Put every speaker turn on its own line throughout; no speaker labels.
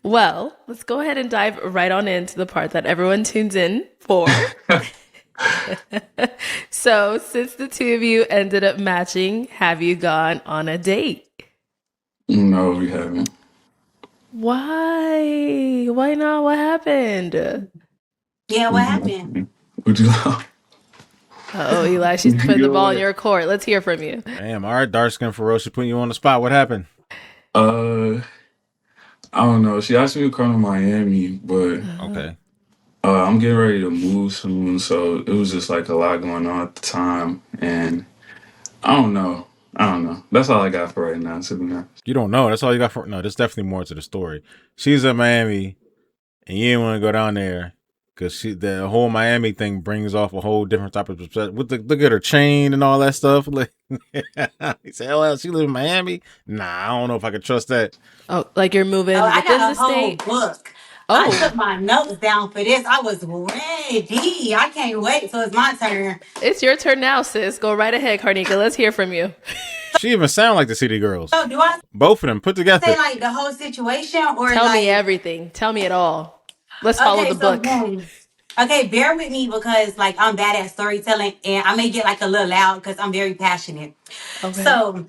Well, let's go ahead and dive right on into the part that everyone tunes in for. So, since the two of you ended up matching, have you gone on a date?
No, we haven't.
Why? Why not? What happened?
Yeah, what
Would you
happened?
like? Would you
Oh, Eli, she's
like?
putting the
Go
ball in
ahead.
your court. Let's hear from you.
Damn, all right, dark skin ferocious putting you on the spot. What happened?
Uh, I don't know. She asked me to come to Miami, but
Okay.
I'm getting ready to move soon, so it was just like a lot going on at the time, and I don't know. I don't know. That's all I got for right now, to be honest.
You don't know. That's all you got for no, there's definitely more to the story. She's in Miami and you didn't want to go down there because the whole Miami thing brings off a whole different type of perspective. With the look at her chain and all that stuff. Like he said, "Oh, she live in Miami." Nah, I don't know if I could trust that.
Oh, like you're
Oh,
moving
I
within
got
the
a whole
state?
book. I
Oh,
took my notes down for this. I was ready. I can't wait till it's my turn.
it's your turn now, sis. Go right ahead, Karnika. Let's hear from you.
She even sound like the City Girls.
So, do I
Both of them put
say
together.
like the whole situation or
Tell me
like,
everything. Tell me it all. Let's follow
okay,
the
so
book.
boom. Okay, bear with me because like I'm bad at storytelling and I may get like a little loud because I'm very passionate.
Okay.
So,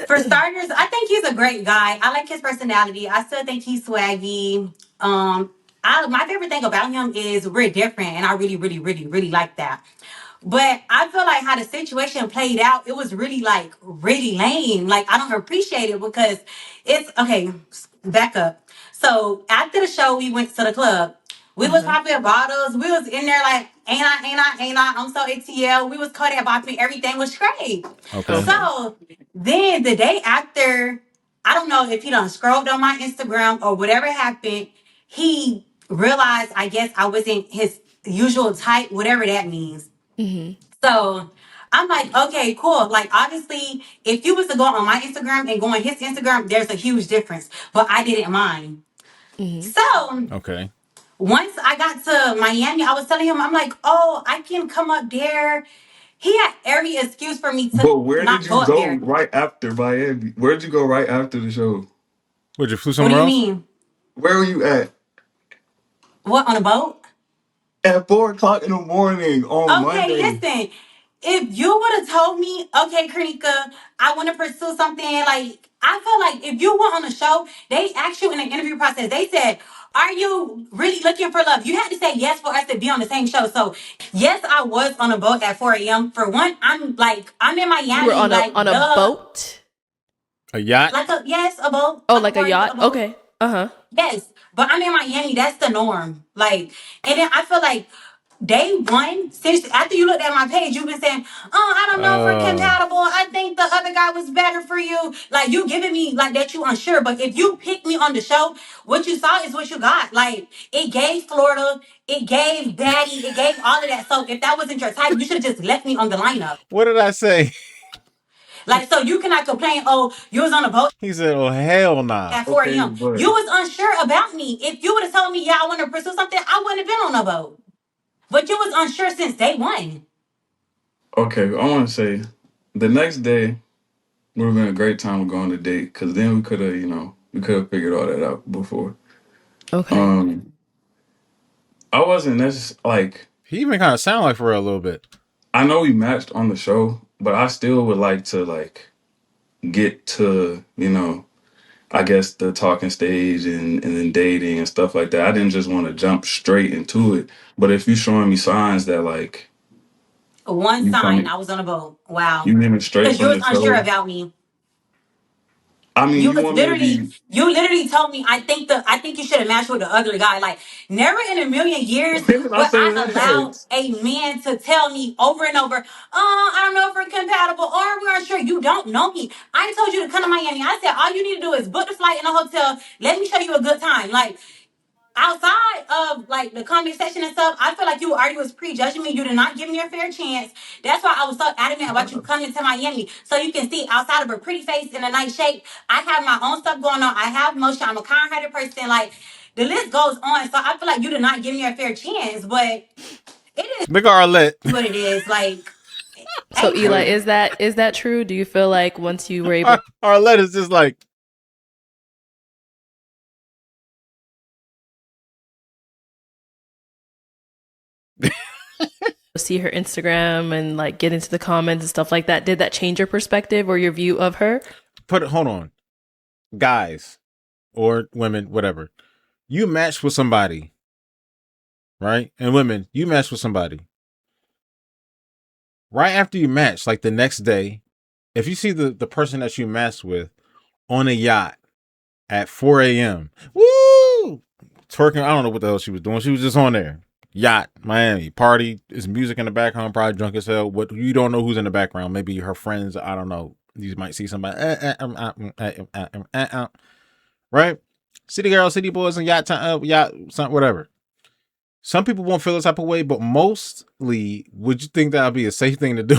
for starters, I think he's a great guy. I like his personality. I still think he's swaggy. My favorite thing about him is we're different, and I really, really, really, really like that. But I feel like how the situation played out, it was really like really lame. Like I don't appreciate it because it's okay. Back up. So after the show, we went to the club. We was
Uh-huh.
popping bottles. We was in there like, ain't I, ain't I, ain't I? I'm so ATL. We was Kodak bopping. Everything was great.
Okay.
Okay.
So then the day after, I don't know if he done scrolled on my Instagram or whatever happened, he realized, I guess I wasn't his usual type, whatever that means.
Mm-hmm.
So I'm like, okay, cool. Like, obviously, if you was to go on my Instagram and go on his Instagram, there's a huge difference. But I didn't mind.
Mm-hmm.
So
Okay.
once I got to Miami, I was telling him, I'm like, oh, I can come up there. He had every excuse for me to
But where did
not
you
go up
go
there.
right after Miami? Where'd you go right after the show?
Would you flew
What do
somewhere
you
else?
mean?
Where were you at?
What, on a boat?
At 4 o'clock in the morning on
Okay,
Monday.
listen. If you would have told me, okay, Karnika, I want to pursue something like I feel like if you went on the show, they asked you in the interview process, they said, are you really looking for love? You had to say yes for us to be on the same show. So yes, I was on a boat at 4 a.m. For one, I'm in
You were
Miami,
on a
like duh.
boat?
A yacht?
Like a yes, a boat.
Oh,
Like a
like a
party,
yacht?
a boat.
Okay. Uh-huh.
Yes. But I'm in Miami, that's the norm. Like, and then I feel like day one, since after you looked at my page, you've been saying, "Oh, I don't know if we're
Uh
compatible. I think the other guy was better for you." Like you giving me like that you unsure. But if you pick me on the show, what you saw is what you got. Like it gave Florida, it gave Daddy, it gave all of that. So if that wasn't your type, you should have just left me on the lineup.
what did I say?
Like so you cannot complain. Oh, you was on a boat
He said, "Oh hell nah."
at 4
Okay,
a.m.
but
You was unsure about me. If you would have told me, yeah, I want to pursue something, I wouldn't have been on a boat. But you was unsure since day one.
okay, I want to say the next day would have been a great time to go on a date because then we could have, we could have figured all that out before.
Okay.
Um, I wasn't necessarily like
He even kind of sound like for real a little bit.
I know we matched on the show, but I still would like to like get to, I guess the talking stage and then dating and stuff like that. I didn't just want to jump straight into it. But if you're showing me signs that like
One
you
sign,
coming,
I was on a boat. Wow.
you getting straight
Because you
from
was
the
unsure
show,
about me.
I mean,
You
you
was
want me to
literally,
be.
you literally told me, I think you should have matched with the other guy. Like, never in a million years
When did I
would
say
I allow
that?
a man to tell me over and over, I don't know if we're compatible or we're unsure. You don't know me. I told you to come to Miami. I said, all you need to do is book the flight in a hotel. Let me show you a good time. Like, outside of like the comment section and stuff, I feel like you already was prejudging me. You did not give me a fair chance. That's why I was so adamant about you coming to Miami. So you can see outside of a pretty face and a nice shape, I have my own stuff going on. I have motion. I'm a kind-hearted person. Like the list goes on. So I feel like you did not give me a fair chance, but it is
Look at Arlette.
what it is. Like,
So
hey,
Eli,
But
is that true? Do you feel like once you were able
Arlette is just like
see her Instagram and like get into the comments and stuff like that. Did that change your perspective or your view of her?
Hold on. Guys or women, whatever. You match with somebody, right? And women, you match with somebody. Right after you match, like the next day, if you see the person that you matched with on a yacht at 4 a.m., woo! Twerking, I don't know what the hell she was doing. She was just on there. Yacht, Miami, party, there's music in the background, probably drunk as hell. What, you don't know who's in the background. Maybe her friends, I don't know. You might see somebody, right? City girls, city boys, and yacht time, whatever. Some people won't feel this type of way, but mostly, would you think that would be a safe thing to do?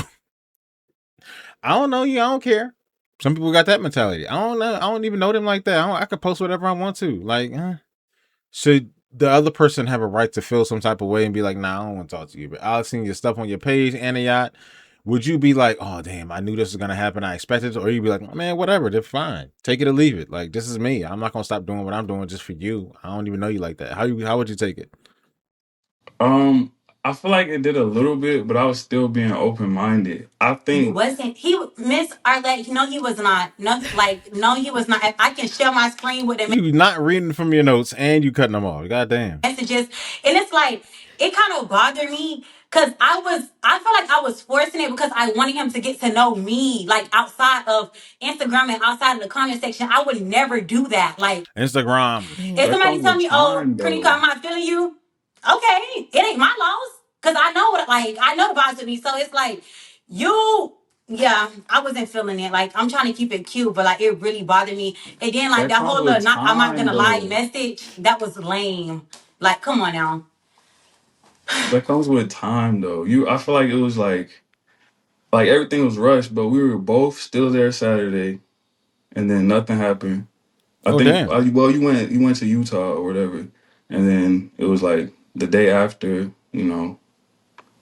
I don't know you. I don't care. Some people got that mentality. I don't know. I don't even know them like that. I could post whatever I want to. Like, should the other person have a right to feel some type of way and be like, nah, I don't want to talk to you, but I've seen your stuff on your page and a yacht. Would you be like, oh, damn, I knew this was going to happen. I expected it. Or you'd be like, man, whatever. They're fine. Take it or leave it. Like, this is me. I'm not going to stop doing what I'm doing just for you. I don't even know you like that. How would you take it?
I feel like it did a little bit, but I was still being open minded. I think
Miss Arlette, no, he was not. No, he was not. I can share my screen with the
You not reading from your notes and you cutting them off. Goddamn.
messages. And it's like, it kind of bothered me because I feel like I was forcing it because I wanted him to get to know me, like outside of Instagram and outside of the comment section. I would never do that. Like,
Instagram.
if somebody tell me, oh, Trinity, I'm not feeling you, okay, it ain't my loss. Cause I know I know the vibes with me. So it's like, yeah, I wasn't feeling it. Like, I'm trying to keep it cute, but like, it really bothered me. And then like that whole little, I'm not gonna lie message, that was lame. Like, come on now.
that comes with time, though. I feel like it was like everything was rushed, but we were both still there Saturday, and then nothing happened. I think.
Damn.
Well, you went to Utah or whatever, and then it was like the day after.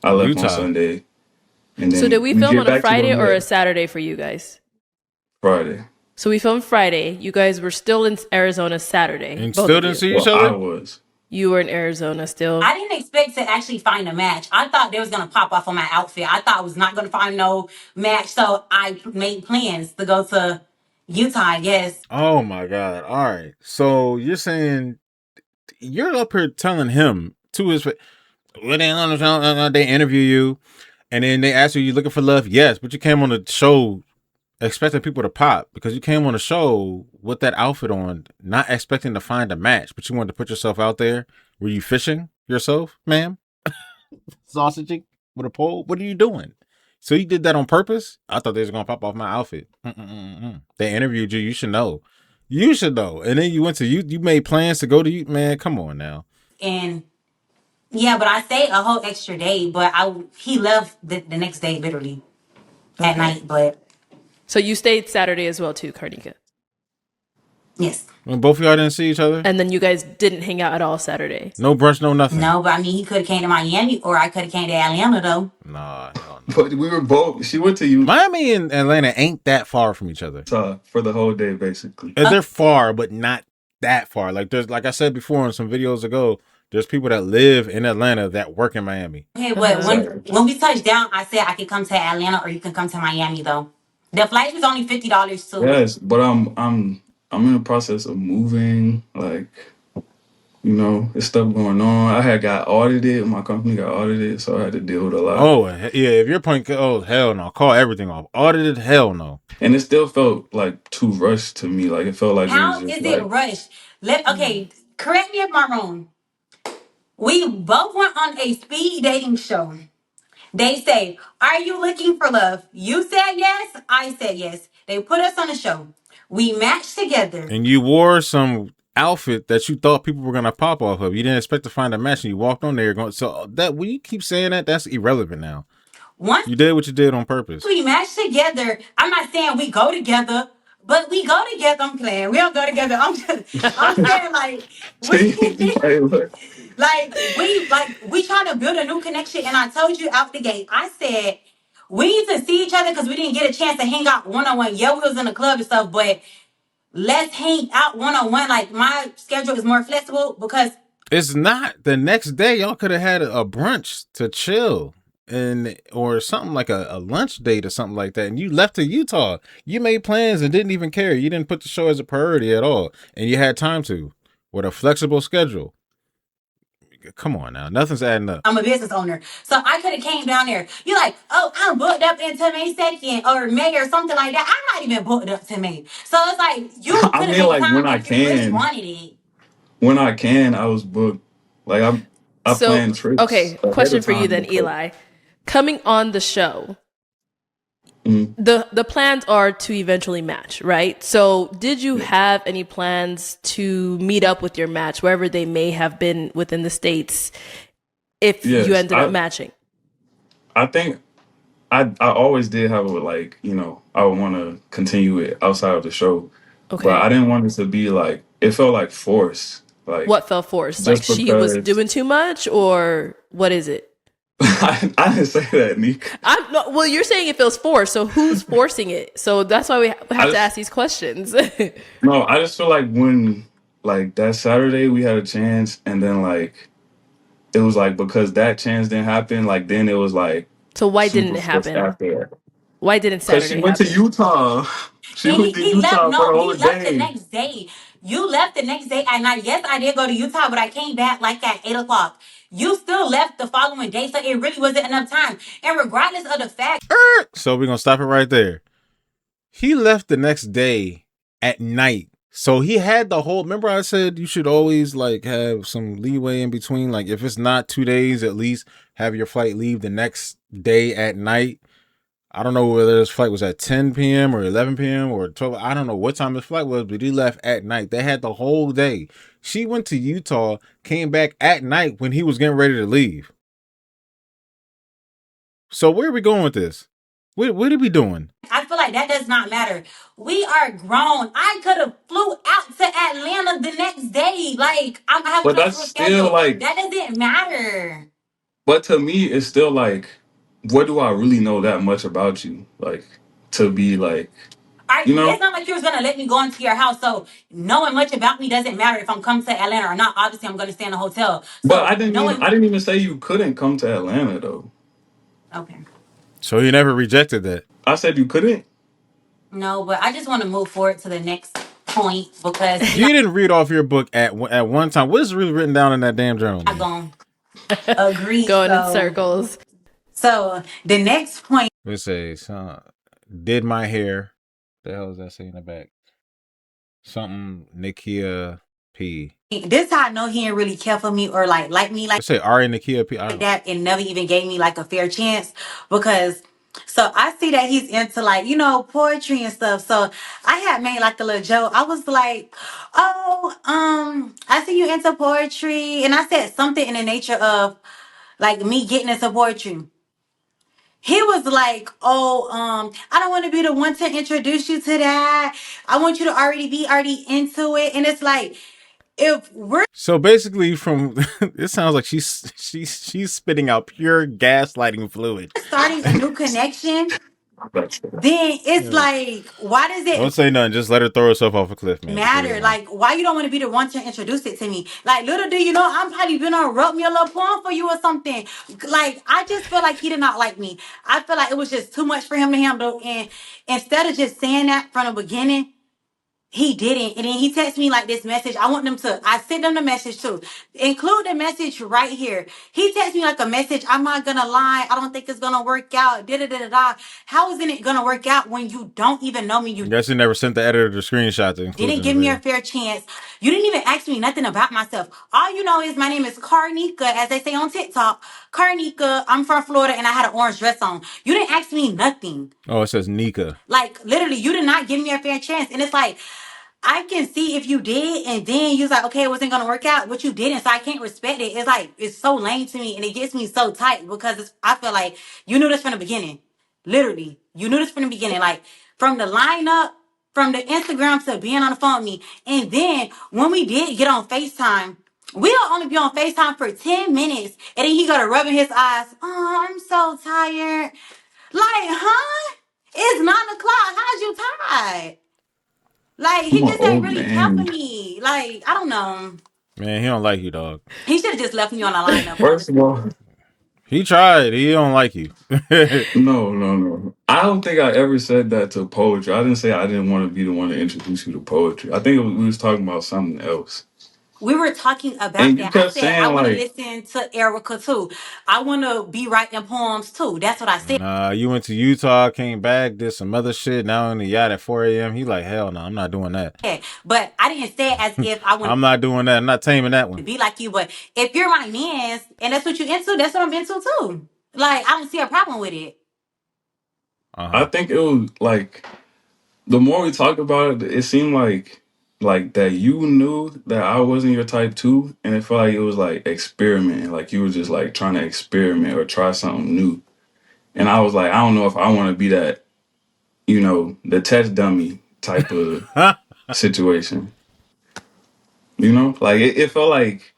I left on
Utah.
Sunday, and then
So did we
we
film
get
on a
back to
Friday
them
or a
that
Saturday for you guys?
Friday.
So we filmed Friday. You guys were still in Arizona Saturday.
And
both
still
of
didn't
you.
see each
Well,
other?
I was.
You were in Arizona still.
I didn't expect to actually find a match. I thought they was gonna pop off on my outfit. I thought I was not gonna find no match. So I made plans to go to Utah, I guess.
Oh my God. All right. So you're saying you're up here telling him to his face, well, they interview you and then they ask you looking for love. Yes, but you came on the show expecting people to pop because you came on the show with that outfit on, not expecting to find a match, but you wanted to put yourself out there. Were you fishing yourself, ma'am? Sausaging with a pole? What are you doing? So you did that on purpose? I thought they was gonna pop off my outfit. They interviewed you. You should know. You should know. And then you went to you made plans to go to you. Man, come on now.
And yeah, but I stayed a whole extra day. But he left the next day, literally at night. But
So you stayed Saturday as well too, Karnika.
yes.
When both of y'all didn't see each other?
And then you guys didn't hang out at all Saturday.
No brunch, no nothing.
No, but I mean, he could have came to Miami, or I could have came to Atlanta, though.
Nah, hell no.
But we were both. She went to Utah
Miami and Atlanta ain't that far from each other.
for the whole day, basically.
They're far, but not that far. Like there's, like I said before in some videos ago, there's people that live in Atlanta that work in Miami.
Okay, but when we touched down, I said I could come to Atlanta, or you can come to Miami, though. The flight was only $50 too.
Yes, but I'm in the process of moving. Like, there's stuff going on. I had got audited. My company got audited, so I had to deal with a lot.
Oh yeah, if your point, oh hell no, call everything off. Audited, hell no.
And it still felt like too rushed to me. Like it felt like
How
it was
is
just
it rushed? Okay, correct me if I'm wrong. We both went on a speed dating show. They say, "Are you looking for love?" You said yes. I said yes. They put us on a show. We matched together.
And you wore some outfit that you thought people were gonna pop off of. You didn't expect to find a match, and you walked on there going. So that when you keep saying that, that's irrelevant now.
Once
You did what you did on purpose.
we matched together, I'm not saying we go together, but we go together. I'm playing. We don't go together. I'm saying like we trying to build a new connection. And I told you out the gate, I said we need to see each other because we didn't get a chance to hang out one-on-one. Yeah, we was in the club and stuff, but let's hang out one-on-one. Like, my schedule is more flexible because
It's not. The next day, y'all could have had a brunch to chill. and or something like a lunch date or something like that, and you left to Utah. You made plans and didn't even care. You didn't put the show as a priority at all, and you had time to with a flexible schedule. Come on now, nothing's adding up.
I'm a business owner, so I could have came down there. You're like, oh, I'm booked up into May 2nd or May or something like that. I'm not even booked up to May, so it's like you
I
could have
mean,
made
like
time if you really wanted it.
when I can, I was booked. Like I
So,
plan trips
okay,
ahead
question
of
for you
time
then,
because
Eli. Coming on the show,
mm,
the plans are to eventually match, right? So, did you have any plans to meet up with your match wherever they may have been within the states if you
yes,
ended up matching?
I think I always did have a like, you know, I would want to continue it outside of the show, but
Okay.
I didn't want it to be like it felt like forced, like
What fell forced? Like
just
she was
because
doing too much, or what is it?
I didn't say that, Nick.
I'm no, well, you're saying it feels forced, so who's forcing it? So that's why we
I
have to
just
ask these questions.
no, I just feel like when like that Saturday we had a chance, and then like it was like because that chance didn't happen, like then it was like
So why didn't
super
it
forced
happen?
after that.
Why didn't
Because she
Saturday
went to
happen?
Utah. She
And
went to
he left.
Utah for the
No,
whole
he left the
day.
next day. You left the next day at night. Yes, I did go to Utah, but I came back like at 8 o'clock. You still left the following day, so it really wasn't enough time. And regardless of the fact,
So we're gonna stop it right there. He left the next day at night. So he had the whole. Remember, I said you should always like have some leeway in between. Like if it's not 2 days, at least have your flight leave the next day at night. I don't know whether his flight was at 10 p.m. or 11 p.m. or 12. I don't know what time his flight was, but he left at night. They had the whole day. She went to Utah, came back at night when he was getting ready to leave. So where are we going with this? What are we doing?
I feel like that does not matter. We are grown. I could have flew out to Atlanta the next day. Like, I have a
But that's
flexible
still
schedule.
like,
That doesn't matter.
but to me, it's still like, what do I really know that much about you? Like, to be like, you
It's
know?
not like you was gonna let me go into your house. So knowing much about me doesn't matter if I'm coming to Atlanta or not. Obviously, I'm gonna stay in a hotel.
But
So
I
knowing,
didn't even say you couldn't come to Atlanta though.
okay,
So he never rejected that.
I said you couldn't.
no, but I just want to move forward to the next point because you're
You didn't read off your book at one time. What is really written down in that damn journal,
not
man?
gonna agree.
Going in circles.
So the next point.
Let's say, did my hair. What the hell does that say in the back? Something Nikia P.
This how I know he ain't really care for me or like me like
Let's say Ari Nikia P. I don't know.
that, and never even gave me like a fair chance because. So I see that he's into like, poetry and stuff. So I had made like a little joke. I was like, oh, I see you into poetry. And I said something in the nature of like me getting into poetry. He was like, oh, I don't want to be the one to introduce you to that. I want you to already into it. And it's like, if we're
So basically, from it sounds like she's spitting out pure gaslighting fluid.
starting a new connection, then it's like, why does it
Don't say nothing. Just let her throw herself off a cliff, man.
matter? Like, why you don't want to be the one to introduce it to me? Like, little do you know, I'm probably gonna wrote me a little poem for you or something. Like, I just feel like he did not like me. I feel like it was just too much for him to handle. And instead of just saying that from the beginning, he didn't. And then he texted me like this message. I sent them the message too. Include the message right here. He texted me like a message. I'm not going to lie. I don't think it's going to work out. Da, da, da, da, da. How isn't it going to work out when you don't even know me? You
Guess you never sent the editor the screenshot to include.
didn't give me a fair chance. You didn't even ask me nothing about myself. All you know is my name is Nyka, as they say on TikTok. Nyka. I'm from Florida and I had an orange dress on. You didn't ask me nothing.
Oh, it says Nyka.
Like, literally, you did not give me a fair chance. And it's like, I can see if you did, and then you was like, okay, it wasn't gonna work out, but you didn't, so I can't respect it. It's like, it's so lame to me, and it gets me so tight because I feel like you knew this from the beginning. Literally, you knew this from the beginning. Like, from the lineup, from the Instagram to being on the phone with me. And then when we did get on FaceTime, we'll only be on FaceTime for 10 minutes, and then he go to rubbing his eyes. Oh, I'm so tired. Like, huh? It's 9 o'clock. How's you tired? Like, he
I'm an
just ain't
old
really helping
man.
me. Like, I don't know.
Man, he don't like you, dog.
He should have just left me on the lineup.
First of all,
He tried. He don't like you.
No. I don't think I ever said that to poetry. I didn't say I didn't want to be the one to introduce you to poetry. I think we was talking about something else.
We were talking about
And you
that. I
kept
said I
saying
want to
like,
listen to Erica too. I want to be writing poems too. That's what I said.
Nah, you went to Utah, came back, did some other shit. Now in the yacht at 4 a.m. He like, hell no, I'm not doing that.
But I didn't say it as if I want
I'm not doing that. I'm not taming that
to
one.
be like you. But if you're my man and that's what you into, that's what I'm into too. Like, I don't see a problem with it.
I think it was like, the more we talked about it, it seemed like that you knew that I wasn't your type too, and it felt like it was like experimenting, like you were just like trying to experiment or try something new. And I was like, I don't know if I want to be that, the test dummy type of situation. Like it felt like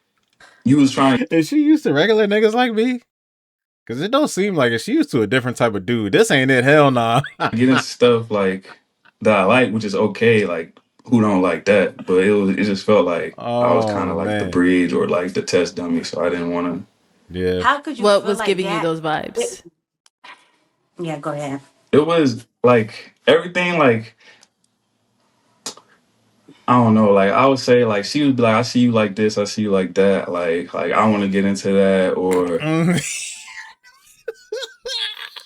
you was trying
Is she used to regular niggas like me? Cause it don't seem like it. She used to a different type of dude. This ain't it. Hell nah.
to get into stuff like that I like, which is okay. Like who don't like that? But it just felt like I was kind
Oh
of like the
man.
bridge or like the test dummy, so I didn't want to.
Yeah.
How could you
What
feel
was
like
giving you
that?
those vibes?
Yeah, go ahead.
It was like everything, like I don't know, like I would say, like she would be like, I see you like this, I see you like that, like I want to get into that, or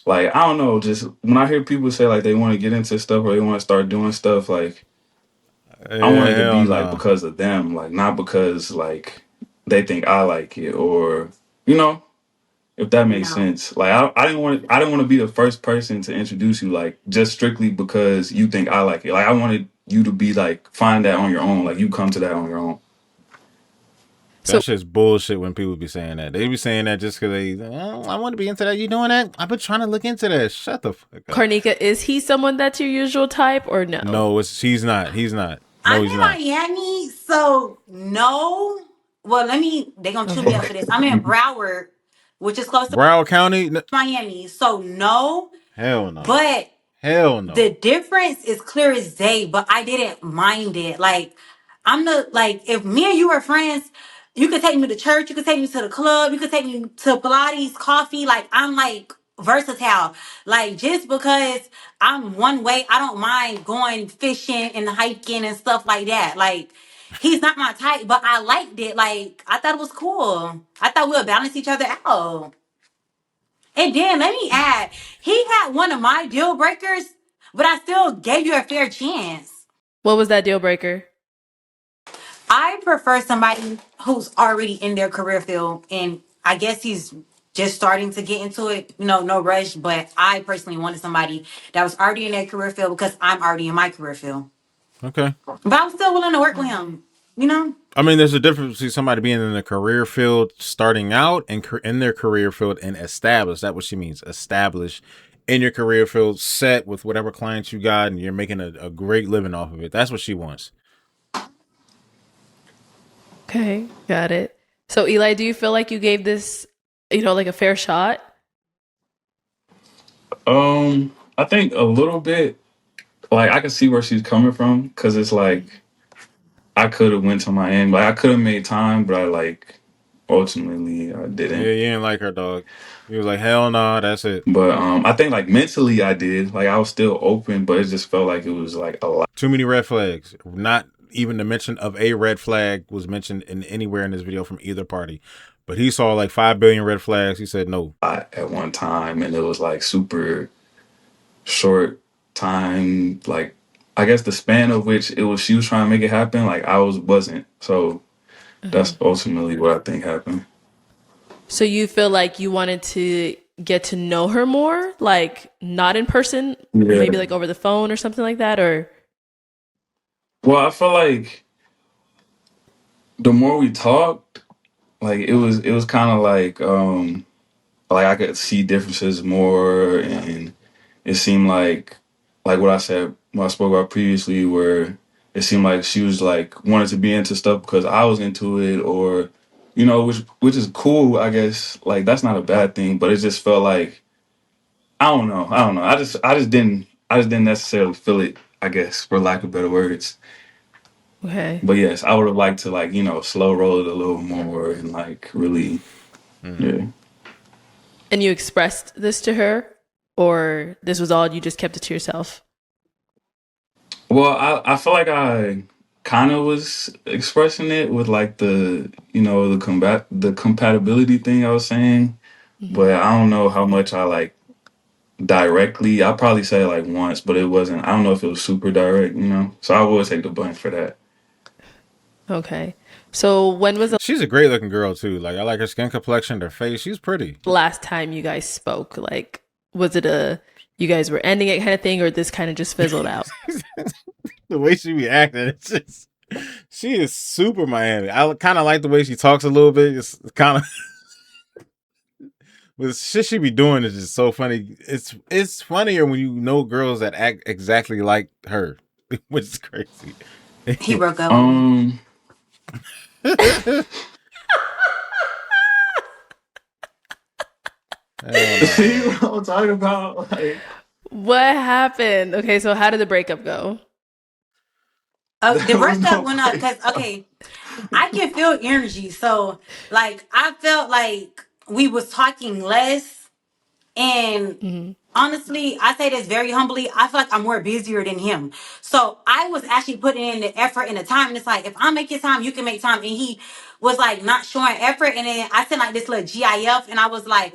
like I don't know, just when I hear people say like they want to get into stuff or they want to start doing stuff, like I want
Yeah,
it to
hell
be like
nah.
because of them, like not because like they think I like it, or you know, if that makes
No.
sense. Like I didn't want to be the first person to introduce you like just strictly because you think I like it. Like I wanted you to be like find that on your own. Like you come to that on your own.
So,
That shit's bullshit when people be saying that. They be saying that just because they, oh, I want to be into that. You doing that? I've been trying to look into that. Shut the fuck up.
Karnika, is he someone that's your usual type or no?
No, he's not. He's not. No,
I'm
he's
in
not.
Miami, so no. Well, they're going to chew me
Okay.
up for this. I'm in Broward, which is close to
Broward County?
Miami, so no.
Hell no.
But
Hell
the
no.
difference is clear as day, but I didn't mind it. Like, if me and you were friends, you could take me to church, you could take me to the club, you could take me to Pilates, coffee. Like, I'm like versatile. Like, just because I'm one way, I don't mind going fishing and hiking and stuff like that. Like, he's not my type, but I liked it. Like, I thought it was cool. I thought we would balance each other out. And then let me add, he had one of my deal breakers, but I still gave you a fair chance.
What was that deal breaker?
I prefer somebody who's already in their career field, and I guess he's just starting to get into it. No rush. But I personally wanted somebody that was already in their career field because I'm already in my career field.
Okay.
But I'm still willing to work with him. You know.
I mean, there's a difference between somebody being in the career field, starting out, and in their career field and established. That's what she means. Established in your career field, set with whatever clients you got, and you're making a great living off of it. That's what she wants.
Okay, got it. So, Eli, do you feel like you gave this, like a fair shot?
I think a little bit. Like I can see where she's coming from because it's like I could have went to Miami. Like I could have made time, but I like ultimately I
Yeah,
didn't.
you ain't like her, dog. He was like, hell no, that's it.
But I think like mentally I did. Like I was still open, but it just felt like it was like a lot
Too many red flags. Not even the mention of a red flag was mentioned in anywhere in this video from either party. But he saw like 5 billion red flags. He said no.
at one time, and it was like super short time. Like I guess the span of which it was she was trying to make it happen. Like I wasn't. So that's ultimately what I think happened.
So you feel like you wanted to get to know her more, like not in person,
Yeah.
maybe like over the phone or something like that, or
Well, I feel like the more we talked, like it was kind of like I could see differences more, and it seemed like what I said, what I spoke about previously, where it seemed like she was like wanted to be into stuff because I was into it, or which is cool, I guess. Like that's not a bad thing, but it just felt like I don't know. I just didn't necessarily feel it, I guess, for lack of better words.
okay.
But yes, I would have liked to like slow roll it a little more and like really,
Mm.
yeah.
And you expressed this to her, or this was all you just kept it to yourself?
Well, I feel like I kind of was expressing it with like the compatibility thing I was saying,
Hmm.
but I don't know how much I like directly. I probably said it like once, but it wasn't. I don't know if it was super direct, you know. So I will take the blame for that.
Okay. So when was the
She's a great looking girl too. Like I like her skin complexion, her face. She's pretty.
last time you guys spoke? Like, was it a you guys were ending it kind of thing, or this kind of just fizzled out?
The way she be acting, it's just she is super Miami. I kind of like the way she talks a little bit. It's kind of the shit she be doing is just so funny. It's funnier when you know girls that act exactly like her, which is crazy.
He broke up with me.
Um,
Hell
see
no.
what I'm talking about? Like,
What happened? Okay, so how did the breakup go?
The
there was
breakup
no
went up because
breakup.
I can feel energy. So like I felt like we was talking less, and
Hmm.
honestly, I say this very humbly. I feel like I'm more busier than him. So I was actually putting in the effort and the time. And it's like, if I make your time, you can make time. And he was like not showing effort. And then I sent like this little GIF, and I was like,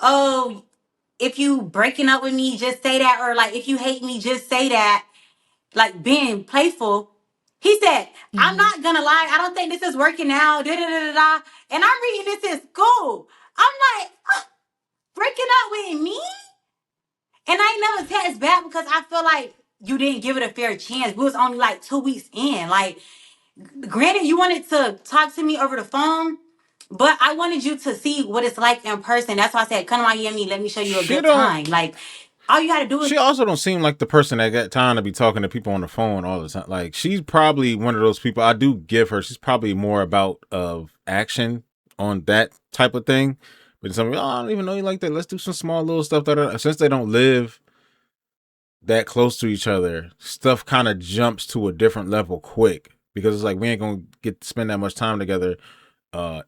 oh, if you breaking up with me, just say that. Or like, if you hate me, just say that. Like being playful. He said, I'm
Hmm.
not gonna lie, I don't think this is working out. Da, da, da, da, da. And I'm reading this in school. I'm like, breaking up with me? And I ain't never text back because I feel like you didn't give it a fair chance. We was only like 2 weeks in. Like, granted, you wanted to talk to me over the phone, but I wanted you to see what it's like in person. That's why I said, come to Miami, let me show you a
She
good
don't.
time. Like, all you gotta do is
She also don't seem like the person that got time to be talking to people on the phone all the time. Like she's probably one of those people. I do give her. She's probably more about of action on that type of thing. But somebody, oh, I don't even know you like that. Let's do some small little stuff that are since they don't live that close to each other. Stuff kind of jumps to a different level quick because it's like we ain't gonna get to spend that much time together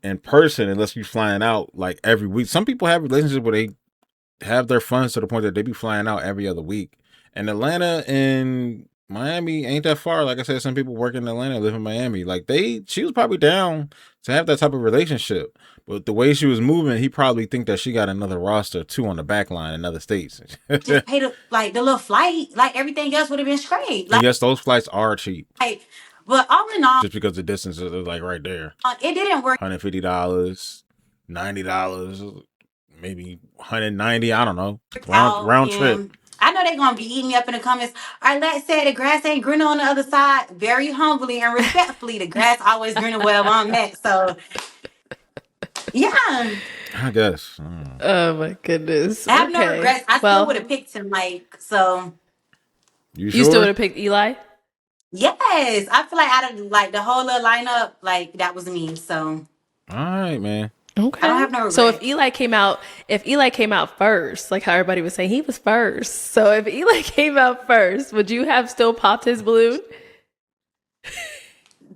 in person unless we flying out like every week. Some people have relationships where they have their funds to the point that they be flying out every other week. And Atlanta and Miami ain't that far. Like I said, some people work in Atlanta, live in Miami. Like she was probably down to have that type of relationship. But the way she was moving, he probably think that she got another roster too on the back line in other states. And
just pay the little flight. Like everything else would have been straight.
yes, those flights are cheap
Like, but all in all,
just because the distance is like right there.
it didn't work
$150, $90, maybe 190. I don't know.
out.
Round trip.
And I know they're gonna be eating me up in the comments. Arlette said the grass ain't greener on the other side. Very humbly and respectfully, the grass always greener where I'm at. So yeah,
I guess.
Oh my goodness.
I have no
Okay.
regrets. I still would
Well,
have picked him. Like so.
You
you still would
sure?
have picked Eli?
Yes, I feel like out of like the whole little lineup, like that was me. So
All right, man.
I don't
Okay.
have no
So if
regrets.
Eli came out first, like how everybody was saying he was first. So if Eli came out first, would you have still popped his balloon?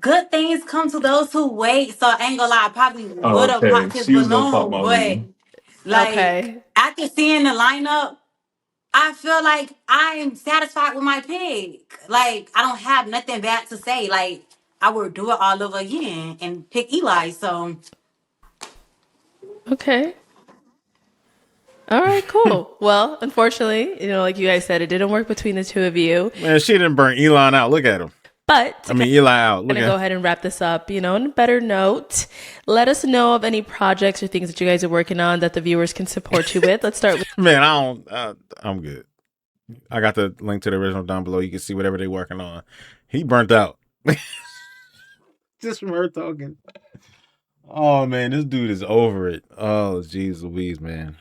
Good things come to those who wait. So I ain't gonna lie, I probably
Oh,
would have
okay,
popped his
she was gonna pop
balloon,
my
but
balloon.
like
Okay.
after seeing the lineup, I feel like I'm satisfied with my pick. Like I don't have nothing bad to say. Like I would do it all over again and pick Eli. So
Okay. All right, cool. Well, unfortunately, like you guys said, it didn't work between the two of you.
Man, she didn't burn Elon out. Look at him.
But
I
to
mean, Eli out. Look
kind of
at
go
him.
ahead and wrap this up, on a better note, let us know of any projects or things that you guys are working on that the viewers can support you with. Let's start with
Man, I don't. I'm good. I got the link to the original down below. You can see whatever they're working on. He burnt out. Just from her talking. Oh, man, this dude is over it. Oh, jeez Louise, man.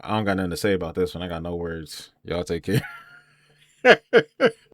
I don't got nothing to say about this one. I got no words. Y'all take care.